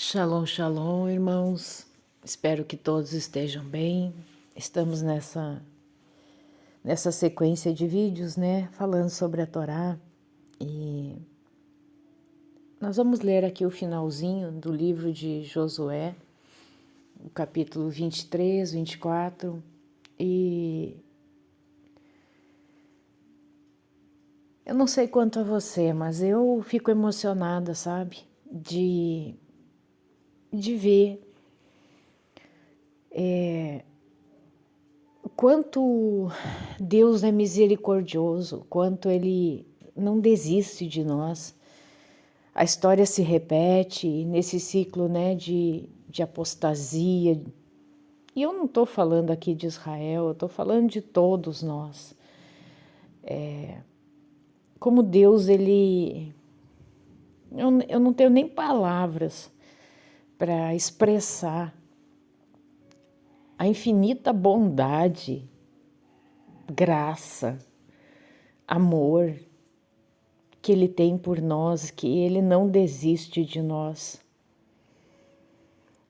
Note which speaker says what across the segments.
Speaker 1: Shalom, shalom, irmãos. Espero que todos estejam bem. Estamos nessa sequência de vídeos, né, falando sobre a Torá. E nós vamos ler aqui o finalzinho do livro de Josué, o capítulo 23, 24. E eu não sei quanto a você, mas eu fico emocionada, sabe, de ver quanto Deus é misericordioso, quanto Ele não desiste de nós. A história se repete nesse ciclo, né, de apostasia. E eu não estou falando aqui de Israel, eu estou falando de todos nós. Como Deus, Ele... Eu não tenho nem palavras para expressar a infinita bondade, graça, amor que Ele tem por nós, que Ele não desiste de nós.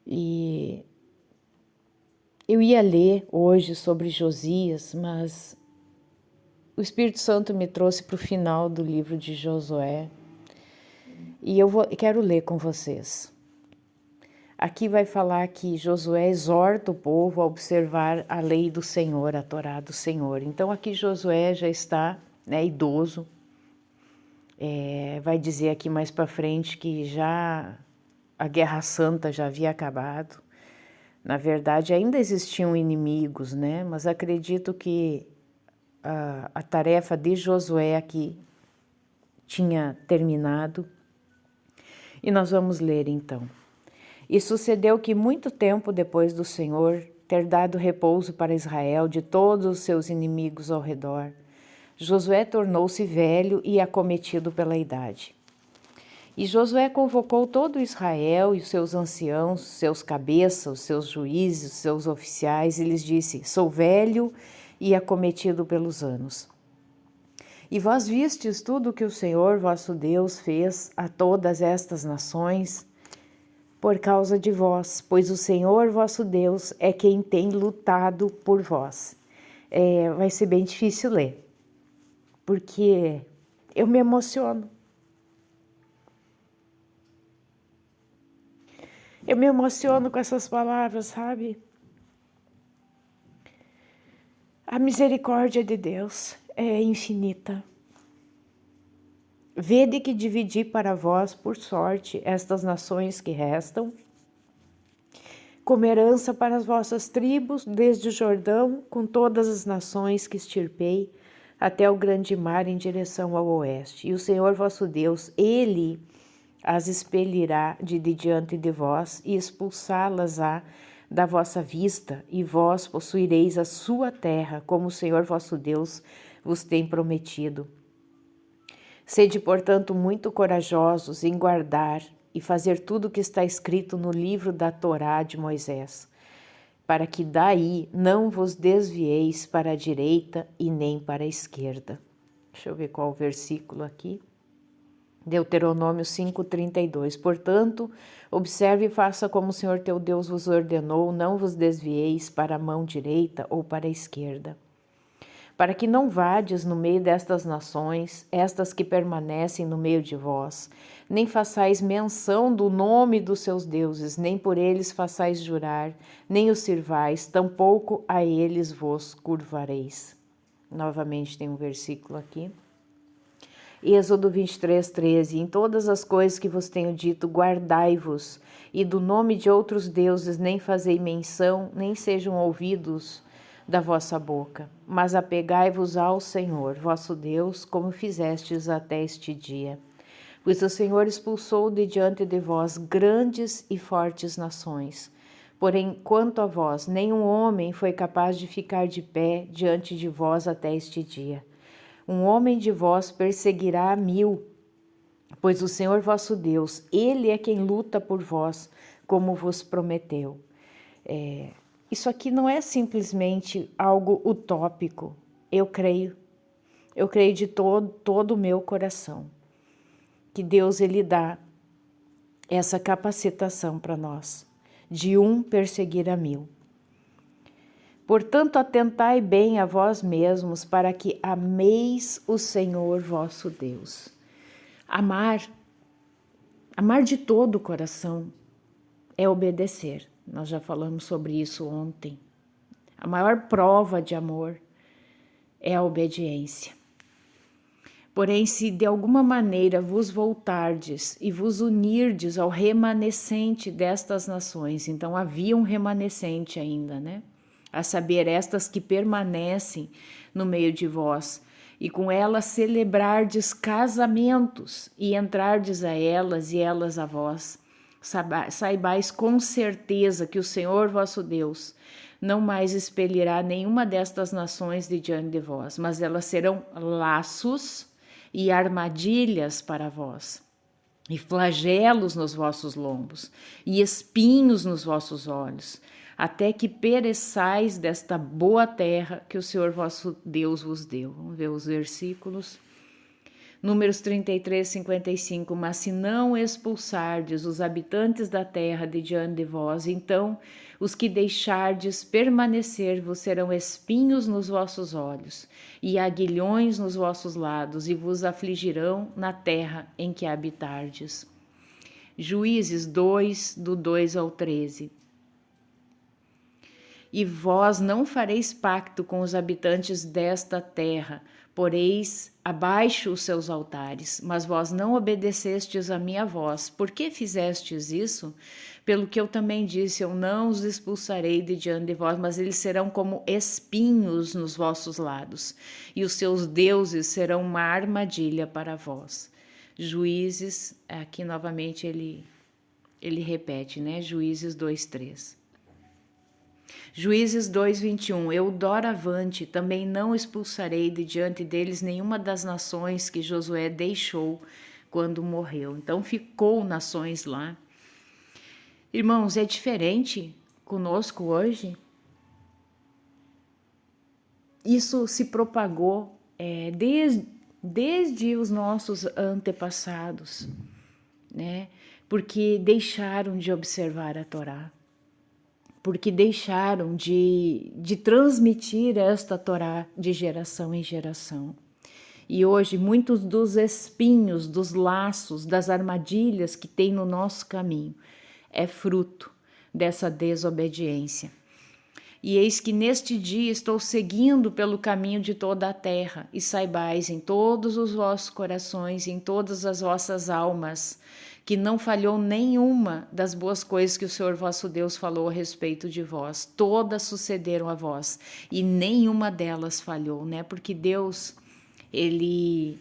Speaker 1: E eu ia ler hoje sobre Josias, mas o Espírito Santo me trouxe para o final do livro de Josué e quero ler com vocês. Aqui vai falar que Josué exorta o povo a observar a lei do Senhor, a Torá do Senhor. Então aqui Josué já está, né, idoso. Vai dizer aqui mais para frente que já a Guerra Santa já havia acabado. Na verdade, ainda existiam inimigos, né? Mas acredito que a tarefa de Josué aqui tinha terminado. E nós vamos ler então. E sucedeu que muito tempo depois do Senhor ter dado repouso para Israel de todos os seus inimigos ao redor, Josué tornou-se velho e acometido pela idade. E Josué convocou todo Israel e os seus anciãos, seus cabeças, os seus juízes, os seus oficiais, e lhes disse: Sou velho e acometido pelos anos. E vós vistes tudo o que o Senhor vosso Deus fez a todas estas nações por causa de vós, pois o Senhor vosso Deus é quem tem lutado por vós. Vai ser bem difícil ler, porque eu me emociono. Eu me emociono com essas palavras, sabe? A misericórdia de Deus é infinita. Vede que dividi para vós, por sorte, estas nações que restam, como herança para as vossas tribos, desde o Jordão, com todas as nações que extirpei, até o grande mar em direção ao oeste. E o Senhor vosso Deus, Ele as expelirá de diante de vós e expulsá-las-á da vossa vista, e vós possuireis a sua terra, como o Senhor vosso Deus vos tem prometido. Sede, portanto, muito corajosos em guardar e fazer tudo o que está escrito no livro da Torá de Moisés, para que daí não vos desvieis para a direita e nem para a esquerda. Deixa eu ver qual o versículo aqui. Deuteronômio 5:32. Portanto, observe e faça como o Senhor teu Deus vos ordenou, não vos desvieis para a mão direita ou para a esquerda, para que não vades no meio destas nações, estas que permanecem no meio de vós, nem façais menção do nome dos seus deuses, nem por eles façais jurar, nem os sirvais, tampouco a eles vos curvareis. Novamente tem um versículo aqui. Êxodo 23:13. Em todas as coisas que vos tenho dito, guardai-vos, e do nome de outros deuses nem fazei menção, nem sejam ouvidos da vossa boca, mas apegai-vos ao Senhor, vosso Deus, como fizestes até este dia. Pois o Senhor expulsou de diante de vós grandes e fortes nações. Porém, quanto a vós, nenhum homem foi capaz de ficar de pé diante de vós até este dia. Um homem de vós perseguirá 1000, pois o Senhor vosso Deus, Ele é quem luta por vós, como vos prometeu. Isso aqui não é simplesmente algo utópico. Eu creio de todo o meu coração que Deus, Ele dá essa capacitação para nós, de um perseguir a mil. Portanto, atentai bem a vós mesmos para que ameis o Senhor vosso Deus. Amar de todo o coração é obedecer. Nós já falamos sobre isso ontem. A maior prova de amor é a obediência. Porém, se de alguma maneira vos voltardes e vos unirdes ao remanescente destas nações, então havia um remanescente ainda, né? A saber, estas que permanecem no meio de vós, e com elas celebrardes casamentos, e entrardes a elas e elas a vós, saibais com certeza que o Senhor vosso Deus não mais expelirá nenhuma destas nações de diante de vós, mas elas serão laços e armadilhas para vós, e flagelos nos vossos lombos, e espinhos nos vossos olhos, até que pereçais desta boa terra que o Senhor vosso Deus vos deu. Vamos ver os versículos. Números 33, 55. Mas se não expulsardes os habitantes da terra de diante de vós, então os que deixardes permanecer vos serão espinhos nos vossos olhos e aguilhões nos vossos lados, e vos afligirão na terra em que habitardes. Juízes 2, do 2 ao 13. E vós não fareis pacto com os habitantes desta terra, poreis abaixo os seus altares, mas vós não obedecestes a minha voz. Por que fizestes isso? Pelo que eu também disse, eu não os expulsarei de diante de vós, mas eles serão como espinhos nos vossos lados, e os seus deuses serão uma armadilha para vós. Juízes, aqui novamente ele repete, né? Juízes 2:3. Juízes 2:21. Eu doravante também não expulsarei de diante deles nenhuma das nações que Josué deixou quando morreu. Então ficou nações lá. Irmãos, é diferente conosco hoje? Isso se propagou desde os nossos antepassados, né? Porque deixaram de observar a Torá, porque deixaram de transmitir esta Torá de geração em geração. E hoje muitos dos espinhos, dos laços, das armadilhas que tem no nosso caminho é fruto dessa desobediência. E eis que neste dia estou seguindo pelo caminho de toda a terra, e saibais em todos os vossos corações, em todas as vossas almas, que não falhou nenhuma das boas coisas que o Senhor vosso Deus falou a respeito de vós. Todas sucederam a vós, e nenhuma delas falhou, né? Porque Deus, ele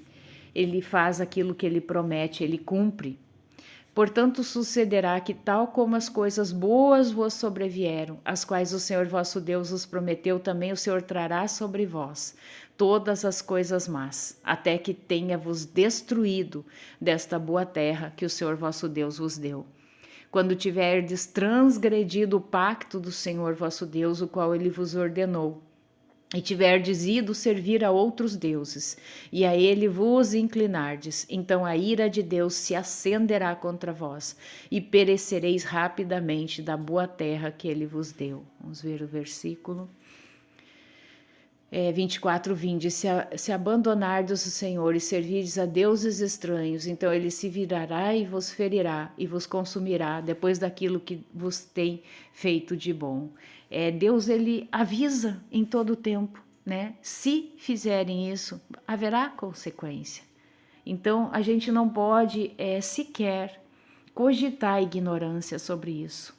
Speaker 1: faz aquilo que ele promete, ele cumpre. Portanto, sucederá que, tal como as coisas boas vos sobrevieram, as quais o Senhor vosso Deus vos prometeu, também o Senhor trará sobre vós todas as coisas más, até que tenha-vos destruído desta boa terra que o Senhor vosso Deus vos deu. Quando tiverdes transgredido o pacto do Senhor vosso Deus, o qual ele vos ordenou, e tiverdes ido servir a outros deuses, e a ele vos inclinardes, então a ira de Deus se acenderá contra vós, e perecereis rapidamente da boa terra que ele vos deu. Vamos ver o versículo 24:20. Se abandonardes o Senhor e servirdes a deuses estranhos, então ele se virará e vos ferirá, e vos consumirá, depois daquilo que vos tem feito de bom. Deus, ele avisa em todo o tempo, né? Se fizerem isso, haverá consequência. Então, a gente não pode sequer cogitar a ignorância sobre isso.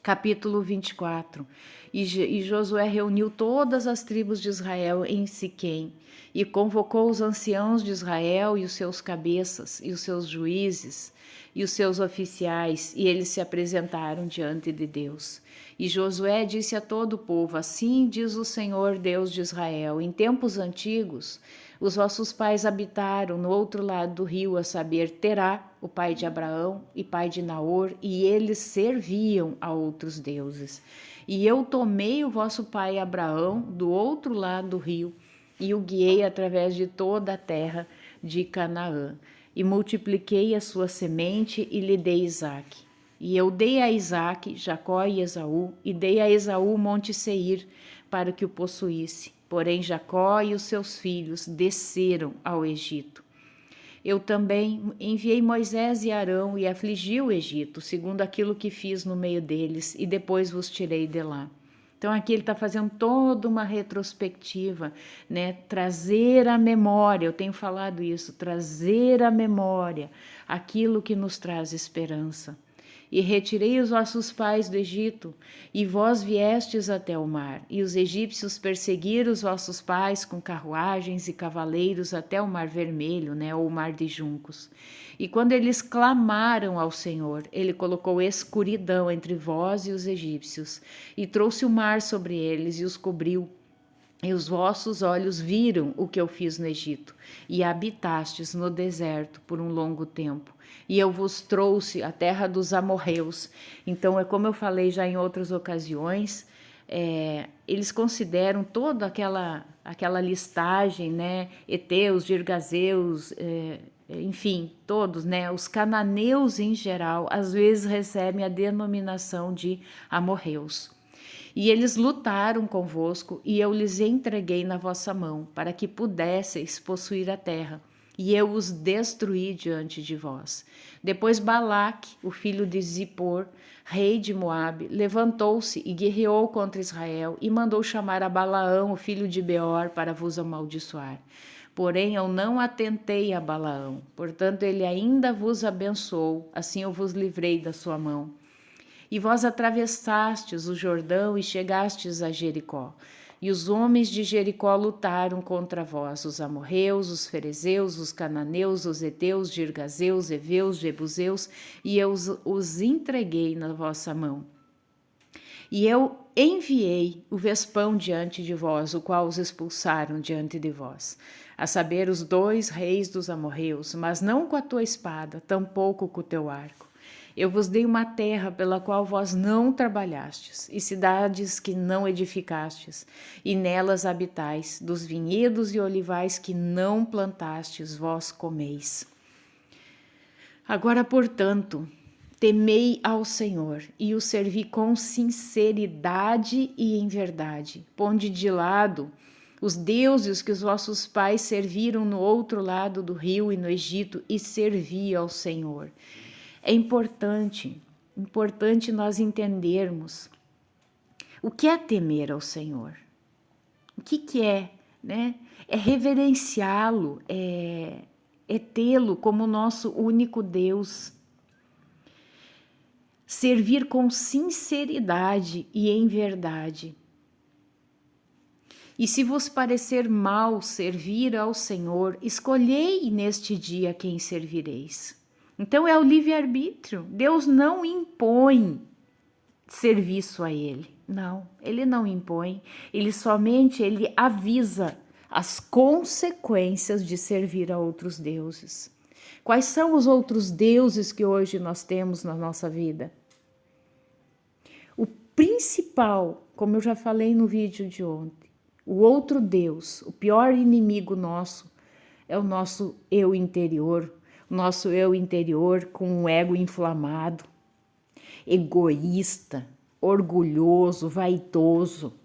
Speaker 1: Capítulo 24. E Josué reuniu todas as tribos de Israel em Siquém, e convocou os anciãos de Israel e os seus cabeças, e os seus juízes, e os seus oficiais, e eles se apresentaram diante de Deus. E Josué disse a todo o povo: assim diz o Senhor Deus de Israel, em tempos antigos, os vossos pais habitaram no outro lado do rio, a saber, Terá, o pai de Abraão e pai de Naor, e eles serviam a outros deuses. E eu tomei o vosso pai Abraão do outro lado do rio, e o guiei através de toda a terra de Canaã. e multipliquei a sua semente e lhe dei Isaque. E eu dei a Isaque, Jacó e Esaú, e dei a Esaú o monte Seir, para que o possuísse. Porém Jacó e os seus filhos desceram ao Egito. Eu também enviei Moisés e Arão e afligi o Egito, segundo aquilo que fiz no meio deles, e depois vos tirei de lá. Então aqui ele está fazendo toda uma retrospectiva, né? Trazer à memória, eu tenho falado isso, trazer à memória aquilo que nos traz esperança. E retirei os vossos pais do Egito, e vós viestes até o mar, e os egípcios perseguiram os vossos pais com carruagens e cavaleiros até o mar vermelho, né, ou o mar de juncos. E quando eles clamaram ao Senhor, ele colocou escuridão entre vós e os egípcios, e trouxe o mar sobre eles e os cobriu. E os vossos olhos viram o que eu fiz no Egito, e habitastes no deserto por um longo tempo. E eu vos trouxe a terra dos amorreus. Então, é como eu falei já em outras ocasiões, eles consideram toda aquela listagem, né? Eteus, Girgazeus, enfim, todos, né? Os cananeus em geral, às vezes recebem a denominação de amorreus. E eles lutaram convosco, e eu lhes entreguei na vossa mão, para que pudesseis possuir a terra, e eu os destruí diante de vós. Depois Balaque, o filho de Zippor, rei de Moabe, levantou-se e guerreou contra Israel, e mandou chamar a Balaão, o filho de Beor, para vos amaldiçoar. Porém eu não atentei a Balaão, portanto ele ainda vos abençoou, assim eu vos livrei da sua mão. E vós atravessastes o Jordão e chegastes a Jericó. E os homens de Jericó lutaram contra vós, os amorreus, os ferezeus, os cananeus, os heteus, girgazeus, heveus, jebuseus, e eu os entreguei na vossa mão. E eu enviei o vespão diante de vós, o qual os expulsaram diante de vós, a saber, os 2 reis dos amorreus, mas não com a tua espada, tampouco com o teu arco. Eu vos dei uma terra pela qual vós não trabalhastes, e cidades que não edificastes, e nelas habitais, dos vinhedos e olivais que não plantastes, vós comeis. Agora, portanto, temei ao Senhor, e o servi com sinceridade e em verdade. Ponde de lado os deuses que os vossos pais serviram no outro lado do rio e no Egito, e servi ao Senhor. É importante nós entendermos o que é temer ao Senhor. O que é, né? É reverenciá-lo, é tê-lo como nosso único Deus. Servir com sinceridade e em verdade. E se vos parecer mal servir ao Senhor, escolhei neste dia quem servireis. Então é o livre-arbítrio. Deus não impõe serviço a ele. Não, ele não impõe. Ele avisa as consequências de servir a outros deuses. Quais são os outros deuses que hoje nós temos na nossa vida? O principal, como eu já falei no vídeo de ontem, o outro Deus, o pior inimigo nosso, é o nosso eu interior. Nosso eu interior com um ego inflamado, egoísta, orgulhoso, vaidoso,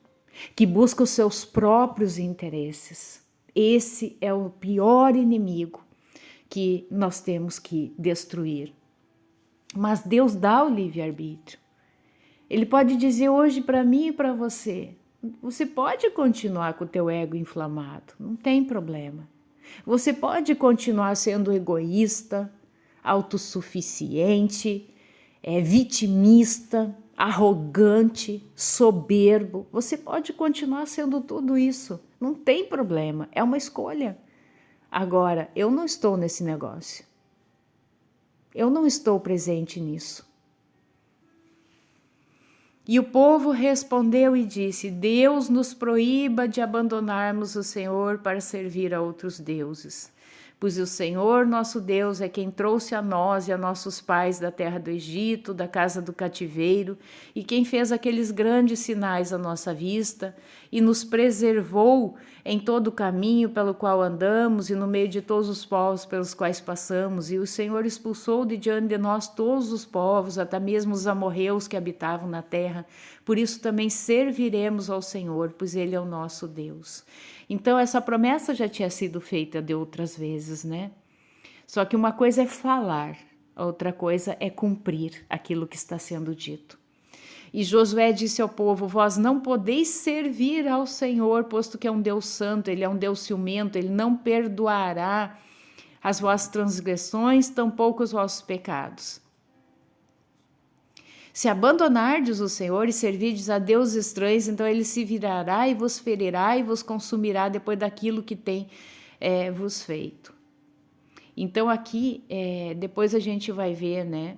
Speaker 1: que busca os seus próprios interesses. Esse é o pior inimigo que nós temos que destruir. Mas Deus dá o livre-arbítrio. Ele pode dizer hoje para mim e para você, você pode continuar com o teu ego inflamado, não tem problema. Você pode continuar sendo egoísta, autossuficiente, vitimista, arrogante, soberbo. Você pode continuar sendo tudo isso. Não tem problema, é uma escolha. Agora, eu não estou nesse negócio. Eu não estou presente nisso. E o povo respondeu e disse: Deus nos proíba de abandonarmos o Senhor para servir a outros deuses. pois o Senhor nosso Deus é quem trouxe a nós e a nossos pais da terra do Egito, da casa do cativeiro, e quem fez aqueles grandes sinais à nossa vista, e nos preservou em todo o caminho pelo qual andamos e no meio de todos os povos pelos quais passamos, e o Senhor expulsou de diante de nós todos os povos, até mesmo os amorreus que habitavam na terra. Por isso também serviremos ao Senhor, pois Ele é o nosso Deus. Então essa promessa já tinha sido feita de outras vezes, né? Só que uma coisa é falar, a outra coisa é cumprir aquilo que está sendo dito. E Josué disse ao povo: vós não podeis servir ao Senhor, posto que é um Deus santo, Ele é um Deus ciumento, Ele não perdoará as vossas transgressões, tampouco os vossos pecados. Se abandonardes o Senhor e servirdes a deuses estranhos, então Ele se virará e vos ferirá e vos consumirá depois daquilo que tem vos feito. Então aqui, depois a gente vai ver, né,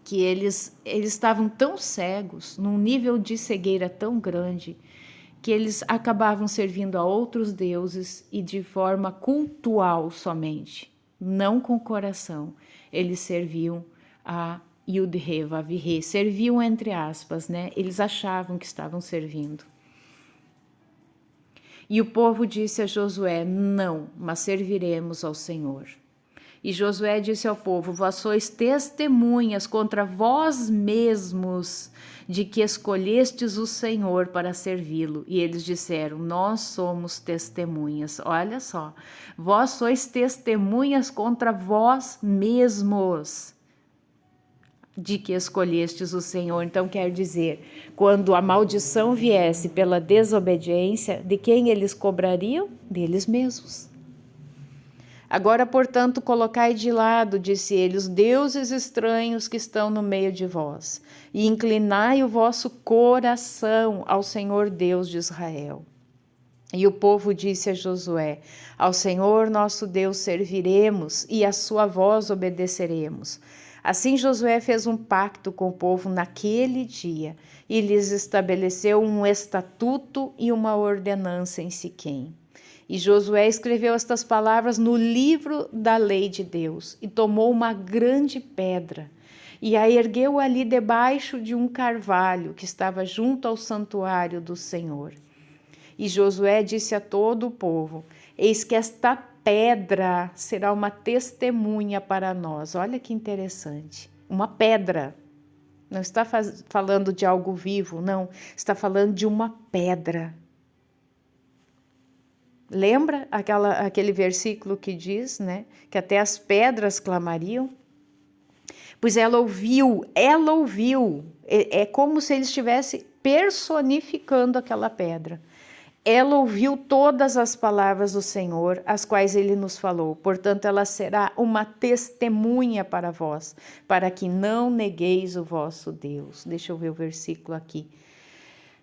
Speaker 1: que eles estavam tão cegos, num nível de cegueira tão grande, que eles acabavam servindo a outros deuses e de forma cultual somente, não com o coração. Eles serviam a Yud-He, Vav-He, serviam entre aspas, né? Eles achavam que estavam servindo. E o povo disse a Josué: não, mas serviremos ao Senhor. E Josué disse ao povo: vós sois testemunhas contra vós mesmos de que escolhestes o Senhor para servi-lo. E eles disseram: nós somos testemunhas. Olha só, vós sois testemunhas contra vós mesmos de que escolhestes o Senhor. Então quer dizer, quando a maldição viesse pela desobediência, de quem eles cobrariam? Deles mesmos. Agora, portanto, colocai de lado, disse ele, os deuses estranhos que estão no meio de vós, e inclinai o vosso coração ao Senhor Deus de Israel. E o povo disse a Josué: ao Senhor nosso Deus serviremos, e a sua voz obedeceremos. Assim Josué fez um pacto com o povo naquele dia, e lhes estabeleceu um estatuto e uma ordenança em Siquém. E Josué escreveu estas palavras no livro da lei de Deus, e tomou uma grande pedra, e a ergueu ali debaixo de um carvalho que estava junto ao santuário do Senhor. E Josué disse a todo o povo: eis que esta pedra será uma testemunha para nós. Olha que interessante, uma pedra. Não está falando de algo vivo, não, está falando de uma pedra. Lembra aquele versículo que diz, né, que até as pedras clamariam? Pois ela ouviu, é como se ele estivesse personificando aquela pedra. Ela ouviu todas as palavras do Senhor, as quais ele nos falou. Portanto, ela será uma testemunha para vós, para que não negueis o vosso Deus. Deixa eu ver o versículo aqui.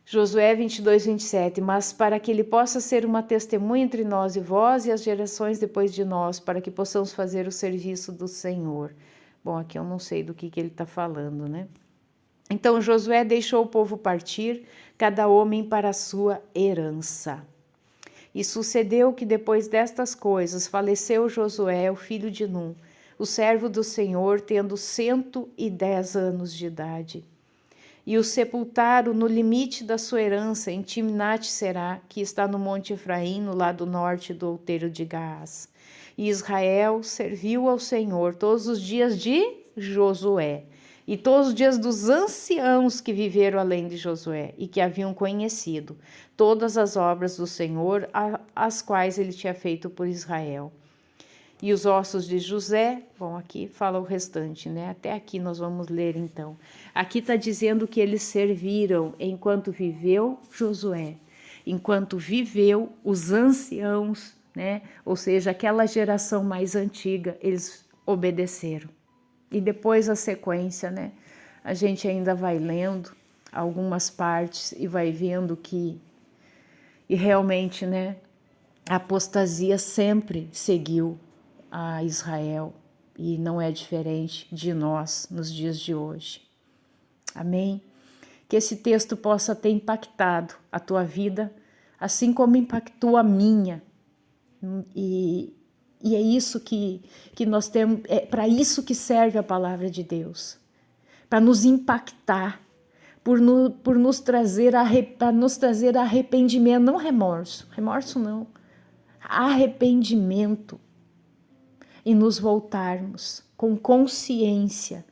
Speaker 1: Josué 22, 27. Mas para que ele possa ser uma testemunha entre nós e vós e as gerações depois de nós, para que possamos fazer o serviço do Senhor. Bom, aqui eu não sei do que ele está falando, né? Então Josué deixou o povo partir, cada homem para a sua herança. E sucedeu que depois destas coisas faleceu Josué, o filho de Num, o servo do Senhor, tendo 110 anos de idade. E o sepultaram no limite da sua herança, em Timnat-Será, que está no monte Efraim, no lado norte do outeiro de Gaás. E Israel serviu ao Senhor todos os dias de Josué, e todos os dias dos anciãos que viveram além de Josué, e que haviam conhecido todas as obras do Senhor, as quais ele tinha feito por Israel. E os ossos de José, bom, aqui fala o restante, né? Até aqui nós vamos ler então. Aqui está dizendo que eles serviram enquanto viveu Josué, enquanto viveu os anciãos, né? Ou seja, aquela geração mais antiga, eles obedeceram. E depois a sequência, né? A gente ainda vai lendo algumas partes e vai vendo que, e realmente, né? A apostasia sempre seguiu a Israel e não é diferente de nós nos dias de hoje. Amém? Que esse texto possa ter impactado a tua vida, assim como impactou a minha, e E é isso que nós temos, é para isso que serve a palavra de Deus, para nos impactar, por nos trazer arrependimento, não remorso não, arrependimento, e nos voltarmos com consciência,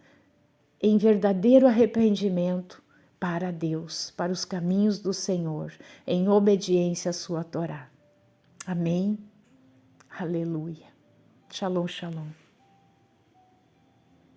Speaker 1: em verdadeiro arrependimento para Deus, para os caminhos do Senhor, em obediência à sua Torá. Amém? Aleluia. Shalom, shalom.